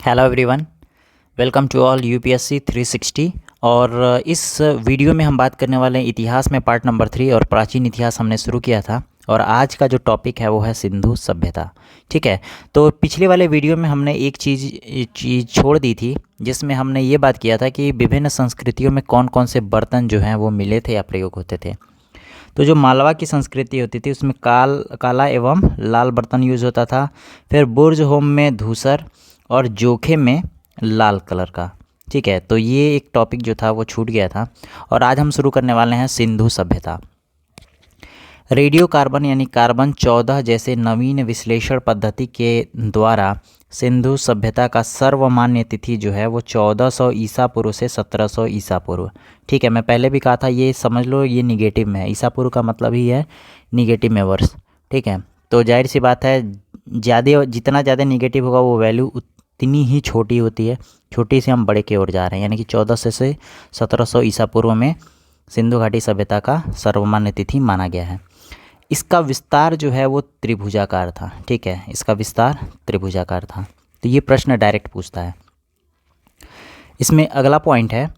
Hello everyone, welcome to all UPSC 360। और इस video में हम बात करने वाले हैं इतिहास में पार्ट नंबर 3 और प्राचीन इतिहास हमने शुरू किया था। और आज का जो टॉपिक है वो है सिंधु सभ्यता। ठीक है, तो पिछले वाले वीडियो में हमने एक चीज़ छोड़ दी थी, जिसमें हमने ये बात किया था कि विभिन्न संस्कृतियों में कौन कौन से बर्तन जो हैं वो मिले थे या प्रयोग होते थे। तो जो मालवा की संस्कृति होती थी उसमें काला एवं लाल बर्तन यूज़ होता था। फिर बुर्ज होम में धूसर और जोखे में लाल कलर का। ठीक है, तो ये एक टॉपिक जो था वो छूट गया था। और आज हम शुरू करने वाले हैं सिंधु सभ्यता। रेडियो कार्बन यानी कार्बन 14 जैसे नवीन विश्लेषण पद्धति के द्वारा सिंधु सभ्यता का सर्वमान्य तिथि जो है वो 1400 ईसा पूर्व से 1700 ईसा पूर्व। ठीक है, मैं पहले भी कहा था, ये समझ लो ये निगेटिव में है। ईसा पूर्व का मतलब ही है निगेटिव में वर्ष। ठीक है, तो जाहिर सी बात है जितना ज़्यादा निगेटिव होगा वो वैल्यू उतनी ही छोटी होती है। छोटी से हम बड़े की ओर जा रहे हैं, यानी कि 1400 से 1700 ईसा पूर्व में सिंधु घाटी सभ्यता का सर्वमान्य तिथि माना गया है। इसका विस्तार जो है वो त्रिभुजाकार था। ठीक है, इसका विस्तार त्रिभुजाकार था। तो ये प्रश्न डायरेक्ट पूछता है। इसमें अगला पॉइंट है,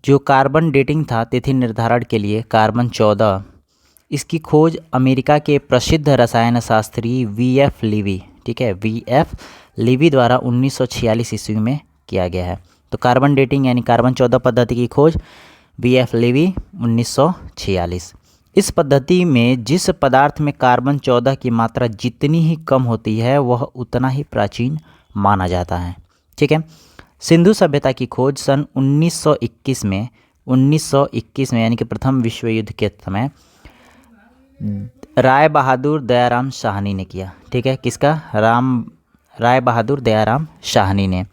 जो कार्बन डेटिंग था तिथि निर्धारण के लिए कार्बन 14, इसकी खोज अमेरिका के प्रसिद्ध रसायन शास्त्री वी.एफ. लीवी, ठीक है, वी.एफ. लीवी द्वारा 1946 ईस्वी में किया गया है। तो कार्बन डेटिंग यानी कार्बन 14 पद्धति की खोज वी.एफ. लीवी 1946। इस पद्धति में जिस पदार्थ में कार्बन 14 की मात्रा जितनी ही कम होती है वह उतना ही प्राचीन माना जाता है। ठीक है, सिंधु सभ्यता की खोज सन 1921 में यानी कि प्रथम विश्व युद्ध के समय राय बहादुर दयाराम शाहनी ने किया। ठीक है, किसका? राय बहादुर दयाराम शाहनी ने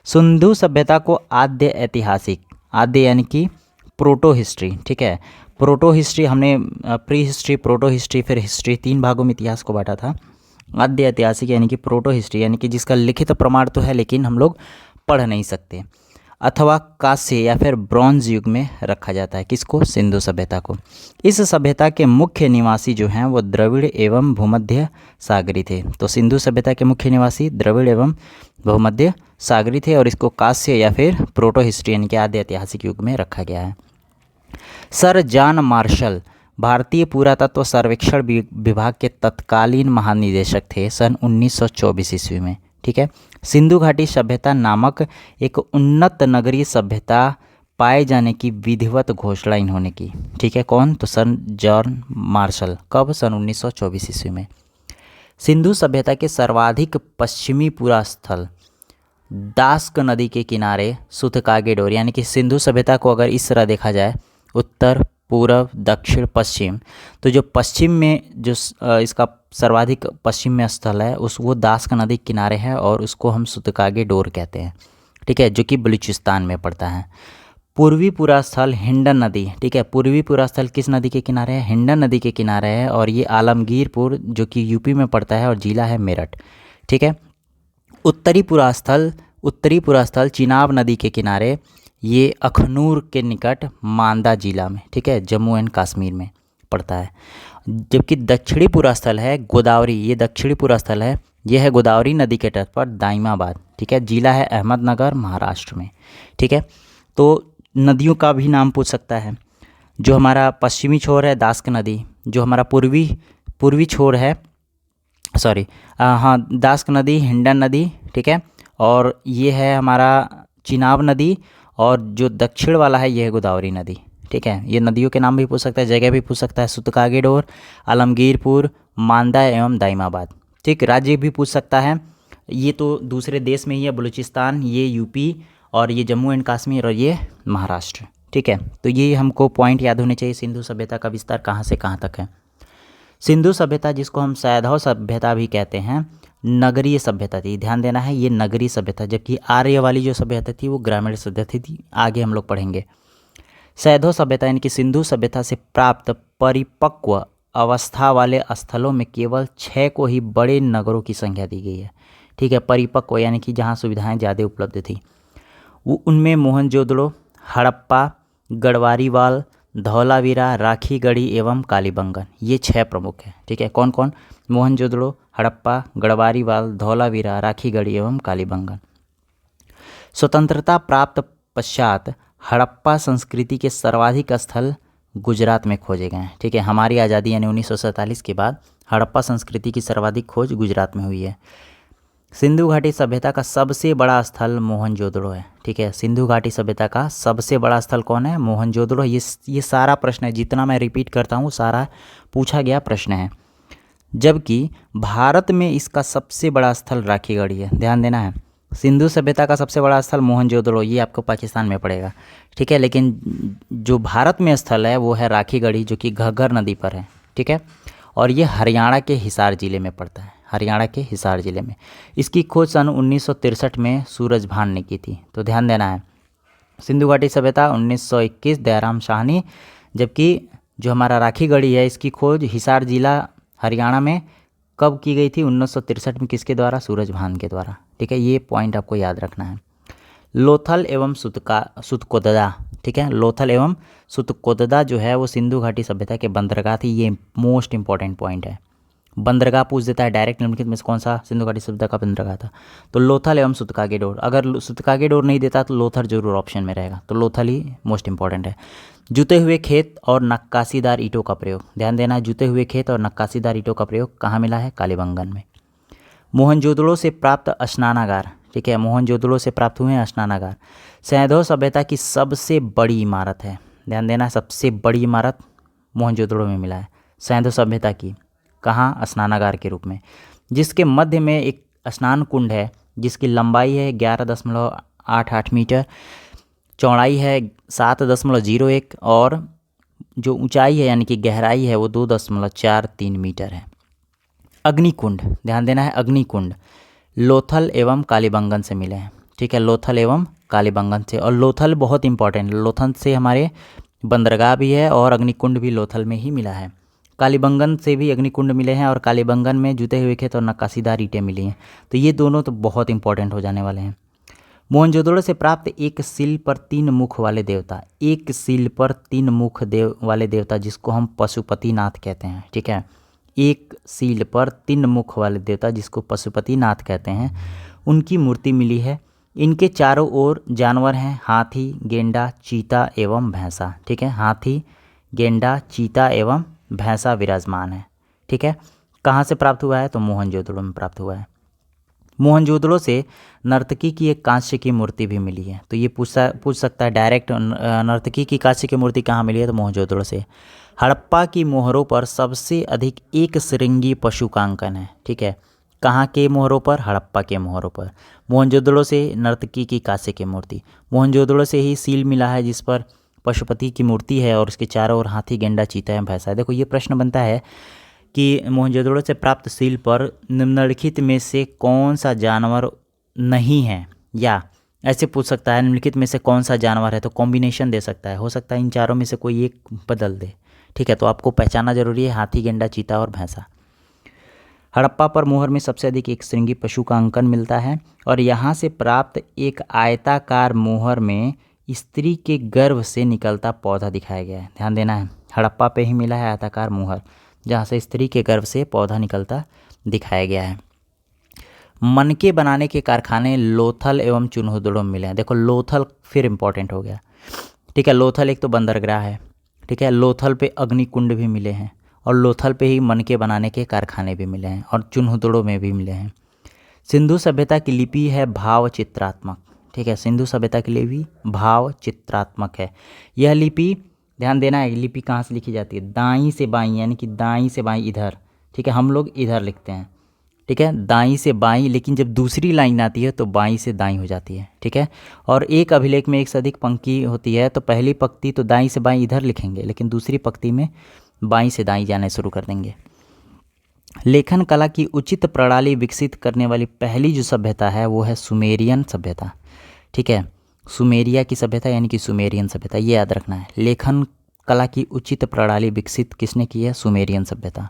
सिंधु सभ्यता को आद्य यानी कि प्रोटो हिस्ट्री। ठीक है, प्रोटो हिस्ट्री हमने प्री हिस्ट्री, प्रोटो हिस्ट्री, फिर हिस्ट्री, 3 भागों में इतिहास को बांटा था। आद्य ऐतिहासिक यानी कि प्रोटो हिस्ट्री यानी कि जिसका लिखित प्रमाण तो है लेकिन हम लोग पढ़ नहीं सकते, अथवा कांस्य या फिर ब्रॉन्ज युग में रखा जाता है। किसको? सिंधु सभ्यता को। इस सभ्यता के मुख्य निवासी जो हैं वो द्रविड़ एवं भूमध्य सागरी थे। तो सिंधु सभ्यता के मुख्य निवासी द्रविड़ एवं भूमध्य सागरी थे और इसको कांस्य या फिर प्रोटो हिस्ट्री यानी कि आद्य ऐतिहासिक युग में रखा गया है। सर जॉन मार्शल भारतीय पुरातत्व सर्वेक्षण विभाग के तत्कालीन महानिदेशक थे सन 1924 ईस्वी में। ठीक है, सिंधु घाटी सभ्यता नामक एक उन्नत नगरीय सभ्यता पाए जाने की विधिवत घोषणा इन्होंने की। ठीक है, कौन? तो सर जॉन मार्शल। कब? सन 1924 ईस्वी में। सिंधु सभ्यता के सर्वाधिक पश्चिमी पुरा स्थल दास्क नदी के किनारे सुतकागेडोर, यानी कि सिंधु सभ्यता को अगर इस तरह देखा जाए उत्तर, पूर्व, दक्षिण, पश्चिम, तो जो पश्चिम में जो इसका सर्वाधिक पश्चिम में स्थल है वो दास्क नदी के किनारे है और उसको हम सुतकागेडोर कहते हैं। ठीक है, जो कि बलूचिस्तान में पड़ता है। पूर्वी पूरा स्थल हिंडन नदी। ठीक है, पूर्वी पूरा स्थल किस नदी के किनारे है? हिंडन नदी के किनारे है और ये आलमगीरपुर जो कि यूपी में पड़ता है और जिला है मेरठ। ठीक है, उत्तरी पूरा स्थल चिनाब नदी के किनारे, ये अखनूर के निकट मांदा जिला में, ठीक है, जम्मू एंड कश्मीर में पड़ता है। जबकि दक्षिणी पूरा स्थल है गोदावरी, ये दक्षिणी पूरा स्थल है, यह है गोदावरी नदी के तट पर दाइमाबाद। ठीक है, जिला है अहमदनगर महाराष्ट्र में। ठीक है, तो नदियों का भी नाम पूछ सकता है। जो हमारा पश्चिमी छोर है दास्क नदी, जो हमारा पूर्वी छोर है दास्क नदी, हिंडन नदी, ठीक है, और ये है हमारा चिनाब नदी, और जो दक्षिण वाला है ये है गोदावरी नदी। ठीक है, ये नदियों के नाम भी पूछ सकता है, जगह भी पूछ सकता है, सुतकागेडोर, आलमगीरपुर, मांदा एवं दाइमाबाद। ठीक, राज्य भी पूछ सकता है। ये तो दूसरे देश में ही है, बलूचिस्तान, ये यूपी, और ये जम्मू एंड कश्मीर, और ये महाराष्ट्र। ठीक है, तो ये हमको पॉइंट याद होने चाहिए। सिंधु सभ्यता का विस्तार कहाँ से कहाँ तक है। सिंधु सभ्यता जिसको हम सैधव सभ्यता भी कहते हैं, नगरीय सभ्यता थी। ध्यान देना है, ये नगरीय सभ्यता, जबकि आर्य वाली जो सभ्यता थी वो ग्रामीण सभ्यता थी। आगे हम लोग पढ़ेंगे। सैधव सभ्यता यानी कि सिंधु सभ्यता से प्राप्त परिपक्व अवस्था वाले स्थलों में केवल 6 को ही बड़े नगरों की संख्या दी गई है। ठीक है, परिपक्व यानी कि जहाँ सुविधाएं ज़्यादा उपलब्ध थी, वो उनमें मोहनजोदड़ो, हड़प्पा, गढ़वारीवाल, धौलावीरा, राखीगढ़ी एवं कालीबंगन, ये 6 प्रमुख हैं। ठीक है, कौन कौन? मोहनजोदड़ो, हड़प्पा, गढ़वारीवाल, धौलावीरा, राखीगढ़ी एवं कालीबंगन। स्वतंत्रता प्राप्त पश्चात हड़प्पा संस्कृति के सर्वाधिक स्थल गुजरात में खोजे गए हैं। ठीक है, हमारी आज़ादी यानी 1947 के बाद हड़प्पा संस्कृति की सर्वाधिक खोज गुजरात में हुई है। सिंधु घाटी सभ्यता का सबसे बड़ा स्थल मोहनजोदड़ो है। ठीक है, सिंधु घाटी सभ्यता का सबसे बड़ा स्थल कौन है? मोहनजोदड़ो। ये सारा प्रश्न है, जितना मैं रिपीट करता हूँ सारा पूछा गया प्रश्न है। जबकि भारत में इसका सबसे बड़ा स्थल राखीगढ़ी है, ध्यान देना है। सिंधु सभ्यता का सबसे बड़ा स्थल मोहनजोदड़ो, ये आपको पाकिस्तान में पड़ेगा। ठीक है, लेकिन जो भारत में स्थल है वो है राखीगढ़ी, जो कि घग्गर नदी पर है। ठीक है, और ये हरियाणा के हिसार ज़िले में पड़ता है, हरियाणा के हिसार ज़िले में। इसकी खोज सन 1963 में सूरजभान ने की थी, तो ध्यान देना है। सिंधु घाटी सभ्यता 1921 दयाराम शाहनी, जबकि जो हमारा राखीगढ़ी है इसकी खोज हिसार जिला हरियाणा में कब की गई थी? 1963 में। किसके द्वारा? सूरजभान के द्वारा। ठीक है, ये पॉइंट आपको याद रखना है। लोथल एवं सुतकोददा, ठीक है, लोथल एवं सुतकोददा जो है वो सिंधु घाटी सभ्यता के बंदरगाह थी। ये मोस्ट इंपॉर्टेंट पॉइंट है, बंदरगाह पूछ देता है डायरेक्ट। निम्नलिखित में से कौन सा सिंधु घाटी सभ्यता का बंदरगाह था? तो लोथल एवं सुतकागेडोर। अगर सुतकागेडोर नहीं देता तो लोथल जरूर ऑप्शन में रहेगा, तो लोथल ही मोस्ट इंपॉर्टेंट है। जुते हुए खेत और नक्काशीदार ईंटों का प्रयोग, ध्यान देना, जुते हुए खेत और नक्काशीदार ईंटों का प्रयोग कहाँ मिला है? कालीबंगन में। मोहनजोदड़ो से प्राप्त स्नानागार, ठीक है, मोहनजोदड़ो से प्राप्त हुए हैं स्नानागार। सैंधव सभ्यता की सबसे बड़ी इमारत है, ध्यान देना, सबसे बड़ी इमारत मोहनजोदड़ो में मिला है सैंधव सभ्यता की। कहाँ? स्नानागार के रूप में, जिसके मध्य में एक स्नान कुंड है जिसकी लंबाई है 11.88 मीटर, चौड़ाई है 7.01 और जो ऊंचाई है यानी कि गहराई है वो 2.43 मीटर है। अग्निकुंड, ध्यान देना है, अग्निकुंड लोथल एवं कालीबंगन से मिले हैं। ठीक है, लोथल एवं कालीबंगन से, और लोथल बहुत इंपॉर्टेंट, लोथल से हमारे बंदरगाह भी है और अग्निकुंड भी लोथल में ही मिला है। कालीबंगन से भी अग्निकुंड मिले हैं और कालीबंगन में जुते हुए खेत और नक्काशीदार ईंटें मिली हैं। तो ये दोनों तो बहुत इंपॉर्टेंट हो जाने वाले हैं। मोहनजोदड़ो से प्राप्त एक सील पर 3 मुख वाले देवता, एक सील पर 3 मुख वाले देवता जिसको हम पशुपतिनाथ कहते हैं। ठीक है, एक सील पर 3 मुख वाले देवता जिसको पशुपतिनाथ कहते हैं, उनकी मूर्ति मिली है। इनके चारों ओर जानवर हैं, हाथी, गेंडा, चीता एवं भैंसा। ठीक है, हाथी, गेंडा, चीता एवं भैंसा विराजमान है। ठीक है, कहाँ से प्राप्त हुआ है? तो मोहनजोदड़ो में प्राप्त हुआ है। मोहनजोदड़ो से नर्तकी की एक कांस्य की मूर्ति भी मिली है। तो ये पूछ सकता है डायरेक्ट, नर्तकी की कांस्य की मूर्ति कहाँ मिली है? तो मोहनजोदड़ो से। हड़प्पा की मोहरों पर सबसे अधिक एक श्रृंगी पशु का अंकन है। ठीक है, कहाँ के मोहरों पर? हड़प्पा के मोहरों पर। मोहनजोदड़ो से नर्तकी की कांस्य की मूर्ति, मोहनजोदड़ो से ही सील मिला है जिस पर पशुपति की मूर्ति है और उसके चारों ओर हाथी, गेंडा, चीता एवं भैंसा है। देखो ये प्रश्न बनता है कि मोहनजोदड़ो से प्राप्त सील पर निम्नलिखित में से कौन सा जानवर नहीं है, या ऐसे पूछ सकता है निम्नलिखित में से कौन सा जानवर है, तो कॉम्बिनेशन दे सकता है, हो सकता है इन चारों में से कोई एक बदल दे। ठीक है, तो आपको पहचानना जरूरी है, हाथी, गेंडा, चीता और भैंसा। हड़प्पा पर मोहर में सबसे अधिक एक श्रृंगी पशु का अंकन मिलता है और यहाँ से प्राप्त एक आयताकार मोहर में स्त्री के गर्भ से निकलता पौधा दिखाया गया है। ध्यान देना है, हड़प्पा पे ही मिला है आयताकार मोहर जहाँ से स्त्री के गर्भ से पौधा निकलता दिखाया गया है। मनके बनाने के कारखाने लोथल एवं चुन्होदड़ो में मिले हैं। देखो लोथल फिर इंपॉर्टेंट हो गया। ठीक है, लोथल एक तो बंदरगाह है। ठीक है, लोथल पे अग्निकुंड भी मिले हैं और लोथल पे ही मनके बनाने के कारखाने भी मिले हैं और चुन्होदड़ो में भी मिले हैं। सिंधु सभ्यता की लिपि है भाव चित्रात्मक। ठीक है, सिंधु सभ्यता की लिपि भाव चित्रात्मक है। यह लिपि, ध्यान देना है, लिपि कहाँ से लिखी जाती है? दाईं से बाईं, यानी कि दाईं से बाईं इधर। ठीक है, हम लोग इधर लिखते हैं। ठीक है, दाईं से बाईं, लेकिन जब दूसरी लाइन आती है तो बाईं से दाईं हो जाती है। ठीक है, और एक अभिलेख में एक से अधिक पंक्ति होती है तो पहली पंक्ति तो दाईं से बाईं इधर लिखेंगे, लेकिन दूसरी पंक्ति में बाईं से दाईं जाने शुरू कर देंगे। लेखन कला की उचित प्रणाली विकसित करने वाली पहली जो सभ्यता है वो है सुमेरियन सभ्यता। ठीक है, सुमेरिया की सभ्यता यानी कि सुमेरियन सभ्यता, ये याद रखना है। लेखन कला की उचित प्रणाली विकसित किसने की है? सुमेरियन सभ्यता।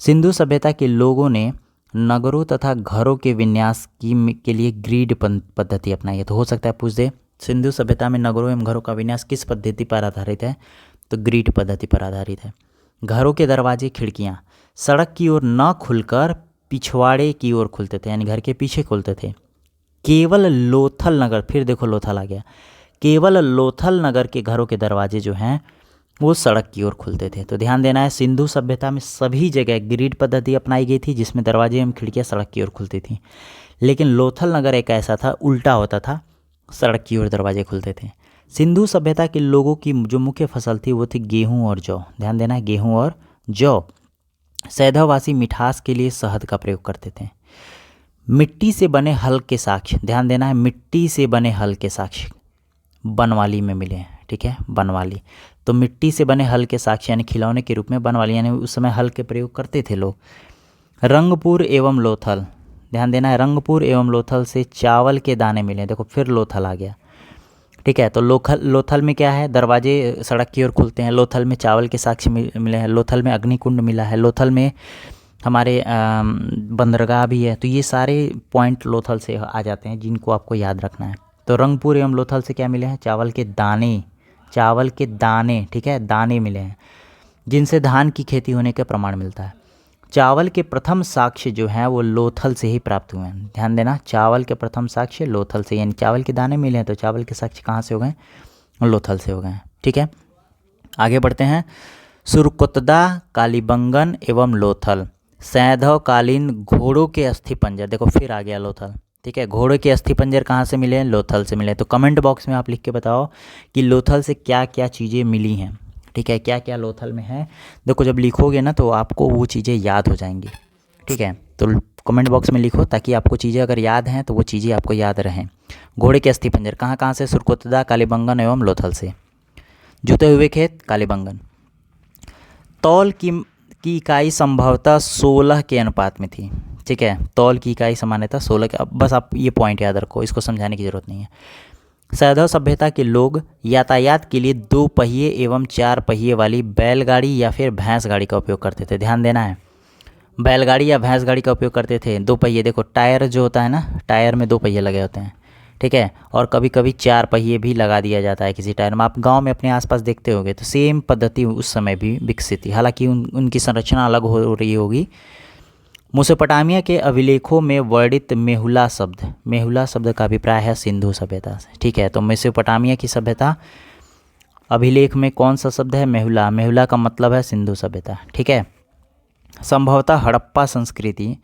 सिंधु सभ्यता के लोगों ने नगरों तथा घरों के विन्यास के लिए ग्रिड पद्धति अपनाई है। तो हो सकता है पूछ दे, सिंधु सभ्यता में नगरों एवं घरों का विन्यास किस पद्धति पर आधारित है? तो ग्रिड पद्धति पर आधारित है। घरों के दरवाजे, खिड़कियाँ सड़क की ओर न खुलकर पिछवाड़े की ओर खुलते थे, यानी घर के पीछे खुलते थे। केवल लोथल नगर, फिर देखो लोथल आ गया, केवल लोथल नगर के घरों के दरवाजे जो हैं वो सड़क की ओर खुलते थे। तो ध्यान देना है, सिंधु सभ्यता में सभी जगह ग्रिड पद्धति अपनाई गई थी जिसमें दरवाजे एवं खिड़कियाँ सड़क की ओर खुलती थी। लेकिन लोथल नगर एक ऐसा था, उल्टा होता था, सड़क की ओर दरवाजे खुलते थे। सिंधु सभ्यता के लोगों की जो मुख्य फसल थी वो थी गेहूँ और जौ। ध्यान देना है, गेहूँ और जौ। सैधववासी मिठास के लिए शहद का प्रयोग करते थे। मिट्टी से बने हल के साक्ष्य, ध्यान देना है, मिट्टी से बने हल के साक्ष्य बनवाली में मिले हैं। ठीक है, बनवाली। तो मिट्टी से बने हल के साक्ष्य यानी खिलौने के रूप में बनवाली, यानी उस समय हल के प्रयोग करते थे लोग। रंगपुर एवं लोथल, ध्यान देना है, रंगपुर एवं लोथल से चावल के दाने मिले। देखो फिर लोथल आ गया। ठीक है, तो लोथल में क्या है, दरवाजे सड़क की ओर खुलते हैं। लोथल में चावल के साक्ष्य मिले हैं। लोथल में अग्निकुंड मिला है। लोथल में हमारे बंदरगाह भी है। तो ये सारे पॉइंट लोथल से आ जाते हैं जिनको आपको याद रखना है। तो रंगपुर एवं लोथल से क्या मिले हैं, चावल के दाने, चावल के दाने, ठीक है, दाने मिले हैं जिनसे धान की खेती होने का प्रमाण मिलता है। चावल के प्रथम साक्ष्य जो हैं वो लोथल से ही प्राप्त हुए हैं। ध्यान देना, चावल के प्रथम साक्ष्य लोथल से, यानी चावल के दाने मिले हैं तो चावल के साक्ष्य कहाँ से हो गए, लोथल से हो गए। ठीक है, आगे बढ़ते हैं। सुरकुतदा, कालीबंगन एवं लोथल, सैंधवकालीन घोड़ों के अस्थि पंजर। देखो फिर आ गया लोथल। ठीक है, घोड़े के अस्थि पंजर कहाँ से मिले हैं, लोथल से मिले। तो कमेंट बॉक्स में आप लिख के बताओ कि लोथल से क्या क्या चीज़ें मिली हैं। ठीक है, क्या क्या लोथल में है। देखो जब लिखोगे ना तो आपको वो चीज़ें याद हो जाएंगी। ठीक है, तो कमेंट बॉक्स में लिखो ताकि आपको चीज़ें अगर याद हैं तो वो चीज़ें आपको याद रहें। घोड़े के अस्थि पंजर कहाँ कहाँ से, सुरकुतदा, कालीबंगन एवं लोथल से। जुते हुए खेत, कालीबंगन। तौल की इकाई संभवतः 16 के अनुपात में थी। ठीक है, तौल की इकाई सामान्यतः 16 के, बस आप ये पॉइंट याद रखो, इसको समझाने की ज़रूरत नहीं है। सैधव सभ्यता के लोग यातायात के लिए 2 पहिए एवं 4 पहिए वाली बैलगाड़ी या फिर भैंस गाड़ी का उपयोग करते थे। ध्यान देना है, बैलगाड़ी या भैंस गाड़ी का उपयोग करते थे। 2 पहिए, देखो टायर जो होता है ना, टायर में 2 पहिए लगे होते हैं। ठीक है, और कभी कभी 4 पहिए भी लगा दिया जाता है किसी टायर में। आप गांव में अपने आसपास देखते होंगे। तो सेम पद्धति उस समय भी विकसित थी, हालांकि उनकी संरचना अलग हो रही होगी। मेसोपोटामिया के अभिलेखों में वर्णित मेहुला शब्द का अभिप्राय है सिंधु सभ्यता से। ठीक है, तो मेसोपोटामिया की सभ्यता अभिलेख में कौन सा शब्द है, मेहुला। मेहुला का मतलब है सिंधु सभ्यता। ठीक है, संभवतः हड़प्पा संस्कृति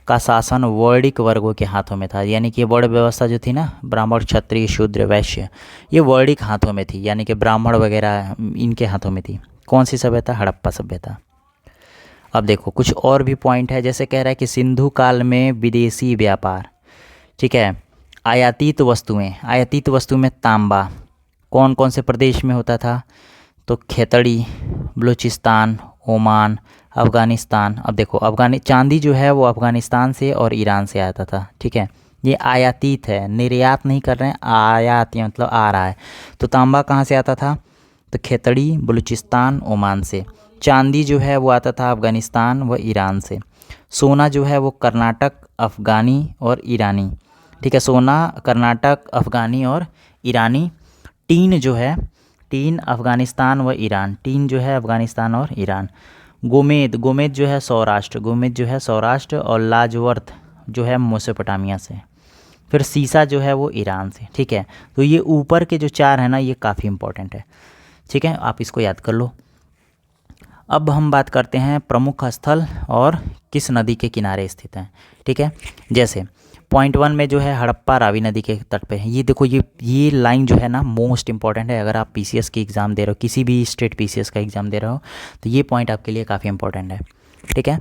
का शासन वर्णिक वर्गों के हाथों में था, यानी कि वर्ण व्यवस्था जो थी ना, ब्राह्मण, क्षत्रिय, शूद्र, वैश्य, ये वर्णिक हाथों में थी, यानी कि ब्राह्मण वगैरह इनके हाथों में थी। कौन सी सभ्यता, हड़प्पा सभ्यता। अब देखो कुछ और भी पॉइंट है, जैसे कह रहा है कि सिंधु काल में विदेशी व्यापार। ठीक है, आयातित वस्तु में तांबा कौन कौन से प्रदेश में होता था, तो खेतड़ी, बलूचिस्तान, ओमान, अफ़गानिस्तान। अब देखो चांदी जो है वो अफ़गानिस्तान से और ईरान से आता था। ठीक है, ये आयातित है, निर्यात नहीं कर रहे हैं, आयात ये मतलब आ रहा है। तो तांबा कहाँ से आता था, तो खेतड़ी, बलूचिस्तान, ओमान से। चांदी जो है वो आता था अफ़गानिस्तान व ईरान से। सोना जो है वो कर्नाटक, अफ़गानी और ईरानी। ठीक है, सोना कर्नाटक, अफ़गानी और ईरानी। टीन जो है, टीन अफ़गानिस्तान व ईरान, टीन जो है अफ़गानिस्तान और ईरान। गोमेद जो है सौराष्ट्र और लाजवर्थ जो है मेसोपोटामिया से। फिर सीसा जो है वो ईरान से। ठीक है, तो ये ऊपर के जो 4 हैं ना, ये काफ़ी इंपॉर्टेंट है। ठीक है, आप इसको याद कर लो। अब हम बात करते हैं प्रमुख स्थल और किस नदी के किनारे स्थित हैं। ठीक है, जैसे पॉइंट 1 में जो है हड़प्पा रावी नदी के तट पे है। ये देखो ये लाइन जो है ना मोस्ट इंपॉर्टेंट है। अगर आप पीसीएस की एग्ज़ाम दे रहे हो, किसी भी स्टेट पीसीएस का एग्ज़ाम दे रहे हो, तो ये पॉइंट आपके लिए काफ़ी इंपॉर्टेंट है। ठीक है,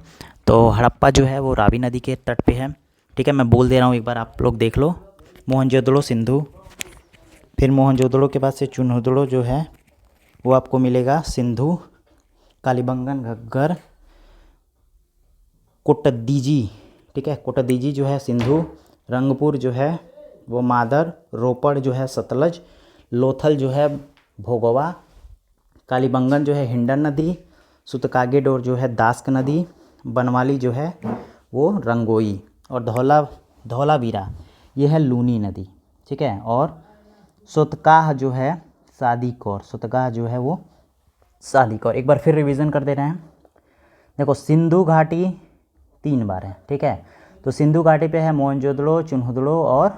तो हड़प्पा जो है वो रावी नदी के तट पे है। ठीक है, मैं बोल दे रहा हूँ, एक बार आप लोग देख लो। मोहनजोदड़ो सिंधु, फिर मोहनजोदड़ो के बाद से चुनहुदड़ो जो है वो आपको मिलेगा सिंधु, कालीबंगन, घग्गर, कोटद्दीजी। ठीक है, कोटद्दीजी जो है सिंधु, रंगपुर जो है वो मादर, रोपड़ जो है सतलज, लोथल जो है भोगवा, कालीबंगन जो है हिंडन नदी, सुतकागेडोर जो है दास्क नदी, बनवाली जो है वो रंगोई, और धौलावीरा ये है लूनी नदी। ठीक है, और सोतकाह जो है सादीकौर, सोतकाह जो है वो सादीकौर। एक बार फिर रिवीजन कर दे रहे हैं। देखो सिंधु घाटी 3 बार है। ठीक है, तो सिंधु घाटी पे है मोहनजोदड़ो, चुनहुदड़ो और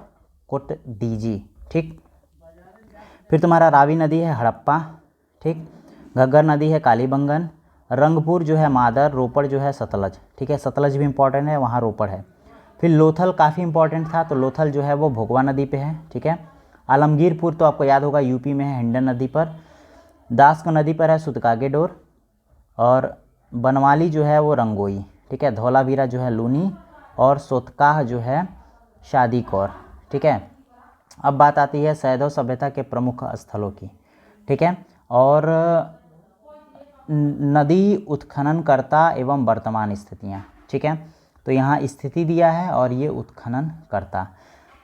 कुटदीजी, ठीक। फिर तुम्हारा रावी नदी है हड़प्पा, ठीक। घग्गर नदी है कालीबंगन, रंगपुर जो है मादर, रोपड़ जो है सतलज, ठीक है। सतलज भी इंपॉर्टेंट है, वहाँ रोपड़ है। फिर लोथल काफ़ी इंपॉर्टेंट था, तो लोथल जो है वो भोगवा नदी पे है, ठीक है। आलमगीरपुर तो आपको याद होगा यूपी में है, हिंडन नदी पर। दास्क नदी पर है सुतकागे डोर, और बनवाली जो है वो रंगोई, ठीक है। धौलावीरा जो है लूनी, और सोतकाह जो है शादी कौर, ठीक है। अब बात आती है सैधव सभ्यता के प्रमुख स्थलों की, ठीक है। और नदी उत्खननकर्ता एवं वर्तमान स्थितियाँ, ठीक है। तो यहाँ स्थिति दिया है और ये उत्खननकर्ता।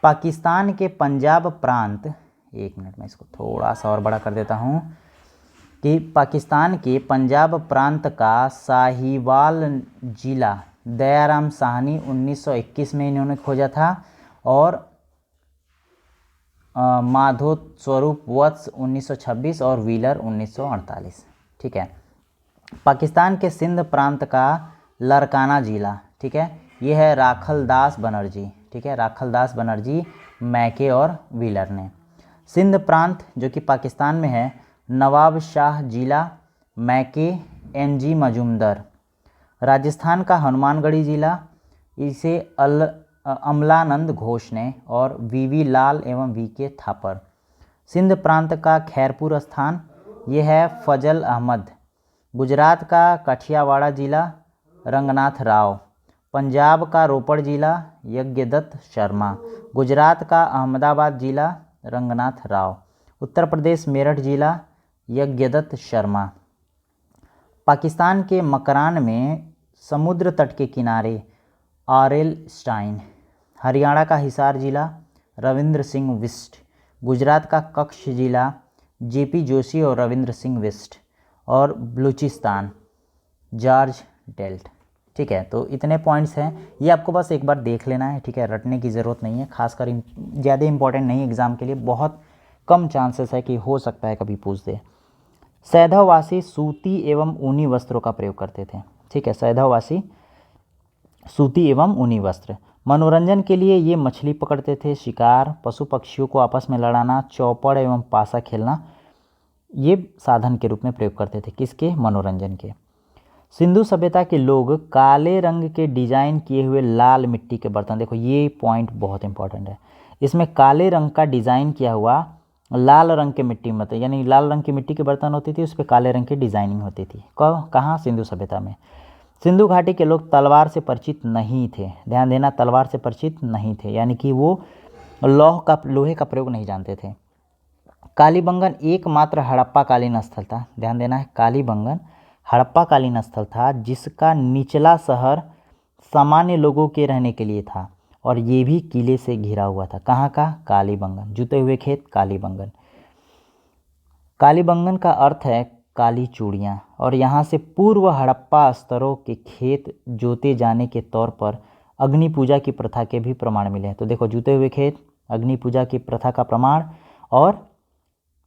पाकिस्तान के पंजाब प्रांत, एक मिनट में इसको थोड़ा सा और बड़ा कर देता हूँ, कि पाकिस्तान के पंजाब प्रांत का साहिवाल जिला दयाराम साहनी 1921 में इन्होंने खोजा था, और माधो स्वरूप वत्स 1926 और व्हीलर 1948, ठीक है। पाकिस्तान के सिंध प्रांत का लरकाना जिला, ठीक है, ये है राखलदास बनर्जी, ठीक है। राखलदास बनर्जी, मैके और व्हीलर ने। सिंध प्रांत जो कि पाकिस्तान में है, नवाब शाह जिला, मैके, एन.जी. मजूमदार। राजस्थान का हनुमानगढ़ी जिला, इसे अमलानंद घोष ने, और वी लाल एवं वी.के. थापर। सिंध प्रांत का खैरपुर स्थान, ये है फजल अहमद। गुजरात का काठियावाड़ जिला, रंगनाथ राव। पंजाब का रोपड़ जिला, यज्ञदत्त शर्मा। गुजरात का अहमदाबाद जिला, रंगनाथ राव। उत्तर प्रदेश मेरठ जिला, यज्ञदत्त शर्मा। पाकिस्तान के मकरान में समुद्र तट के किनारे आर.एल. स्टाइन। हरियाणा का हिसार जिला, रविंद्र सिंह बिष्ट। गुजरात का कच्छ जिला, जे.पी. जोशी और रविंद्र सिंह बिष्ट। और बलूचिस्तान, जॉर्ज डेल्ट, ठीक है। तो इतने पॉइंट्स हैं, ये आपको बस एक बार देख लेना है, ठीक है। रटने की ज़रूरत नहीं है, खासकर ज़्यादा इंपॉर्टेंट नहीं एग्ज़ाम के लिए, बहुत कम चांसेस है कि हो सकता है कभी पूछ दे। सैधववासी सूती एवं ऊनी वस्त्रों का प्रयोग करते थे, ठीक है। सैधववासी सूती एवं ऊनी वस्त्र। मनोरंजन के लिए ये मछली पकड़ते थे, शिकार, पशु पक्षियों को आपस में लड़ाना, चौपड़ एवं पासा खेलना, ये साधन के रूप में प्रयोग करते थे। किसके? मनोरंजन के। सिंधु सभ्यता के लोग काले रंग के डिजाइन किए हुए लाल मिट्टी के बर्तन, देखो ये पॉइंट बहुत इंपॉर्टेंट है, इसमें काले रंग का डिज़ाइन किया हुआ लाल रंग के मिट्टी में, यानी लाल रंग की मिट्टी के बर्तन होती थी, उस पर काले रंग की डिज़ाइनिंग होती थी। कहाँ? सिंधु सभ्यता में। सिंधु घाटी के लोग तलवार से परिचित नहीं थे, ध्यान देना, तलवार से परिचित नहीं थे, यानी कि वो लोहे का प्रयोग नहीं जानते थे। कालीबंगन एकमात्र हड़प्पाकालीन स्थल था, ध्यान देना है, कालीबंगन हड़प्पाकालीन स्थल था जिसका निचला शहर सामान्य लोगों के रहने के लिए था, और ये भी किले से घिरा हुआ था। कहाँ का? कालीबंगन। जुते हुए खेत, कालीबंगन। कालीबंगन का अर्थ है काली चूड़ियाँ, और यहाँ से पूर्व हड़प्पा स्तरों के खेत जोते जाने के तौर पर अग्नि पूजा की प्रथा के भी प्रमाण मिले हैं। तो देखो, जुते हुए खेत, अग्नि पूजा की प्रथा का प्रमाण, और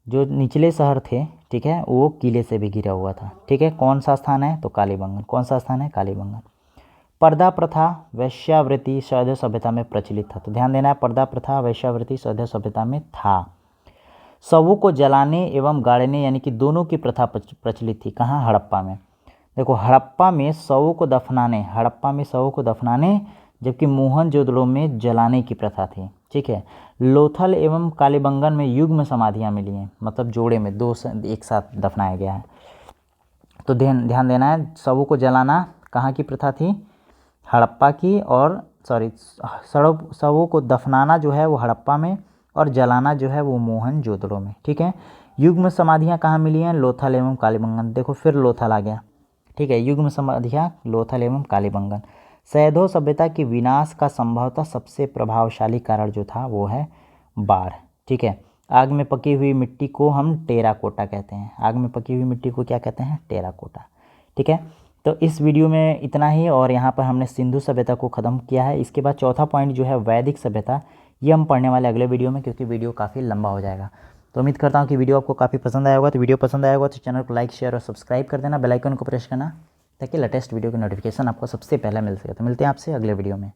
जो निचले शहर थे, ठीक है, वो किले से भी घिरा हुआ था, ठीक है। कौन सा स्थान है? तो कालीबंगन। कौन सा स्थान है? कालीबंगन। पर्दा प्रथा, वैश्यावृत्ति सौध्य सभ्यता में प्रचलित था, तो ध्यान देना है, पर्दा प्रथा, वैश्यावृत्ति सौध्य सभ्यता में था। शवों को जलाने एवं गाड़ने, यानी कि दोनों की प्रथा प्रचलित थी। कहाँ? हड़प्पा में। देखो, हड़प्पा में शवों को दफनाने, हड़प्पा में शवों को दफनाने, जबकि मोहनजोदड़ो में जलाने की प्रथा थी, ठीक है। लोथल एवं कालीबंगन में युग्म समाधियाँ मिली हैं, मतलब जोड़े में दो एक साथ दफनाया गया है। तो ध्यान देना है, शवों को जलाना कहाँ की प्रथा थी? हड़प्पा की, और शवों को दफनाना जो है वो हड़प्पा में, और जलाना जो है वो मोहनजोदड़ो में, ठीक है। युग्म समाधियाँ कहाँ मिली हैं? लोथल एवं कालीबंगन। देखो, फिर लोथल आ गया, ठीक है। युग्म समाधियाँ लोथल एवं कालीबंगन। सैधव सभ्यता के विनाश का संभवतः सबसे प्रभावशाली कारण जो था वो है बाढ़, ठीक है। आग में पकी हुई मिट्टी को हम टेराकोटा कहते हैं। आग में पकी हुई मिट्टी को क्या कहते हैं? टेराकोटा, ठीक है। तो इस वीडियो में इतना ही, और यहाँ पर हमने सिंधु सभ्यता को ख़त्म किया है। इसके बाद चौथा पॉइंट जो है वैदिक सभ्यता, ये हम पढ़ने वाले अगले वीडियो में, क्योंकि वीडियो काफ़ी लंबा हो जाएगा। तो उम्मीद करता हूँ कि वीडियो आपको काफ़ी पसंद आया होगा। तो वीडियो पसंद आया होगा तो चैनल को लाइक, शेयर और सब्सक्राइब कर देना, बेल आइकन को प्रेस करना, ताकि लेटेस्ट वीडियो की नोटिफिकेशन आपको सबसे पहले मिल सके। तो मिलते हैं आपसे अगले वीडियो में।